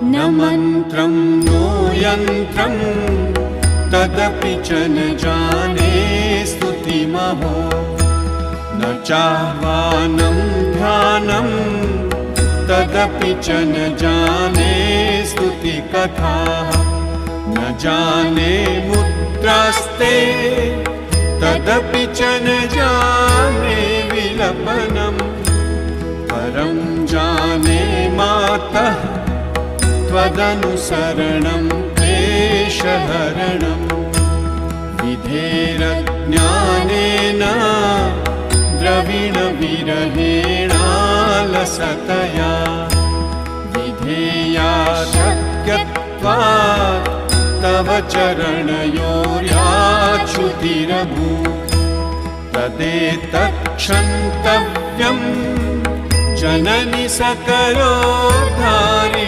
न मन्त्रं नो यन्त्रं तदपि च न जाने स्तुतिमहो न चाह्वानं ध्यानं तदपि च न जाने स्तुतिकथाः न जाने मुद्रास्ते तदपि च न जाने विलपनम् परं जाने मातः त्वदनुसरणं क्लेशहरणम् विधेरज्ञानेन द्रविणविरहेणालसतया विधेया शक्यत्वात् तव चरणयोर्याच्युतिरभूत् तदेतत्क्षन्तव्यं जननि सकलोद्धारिणी।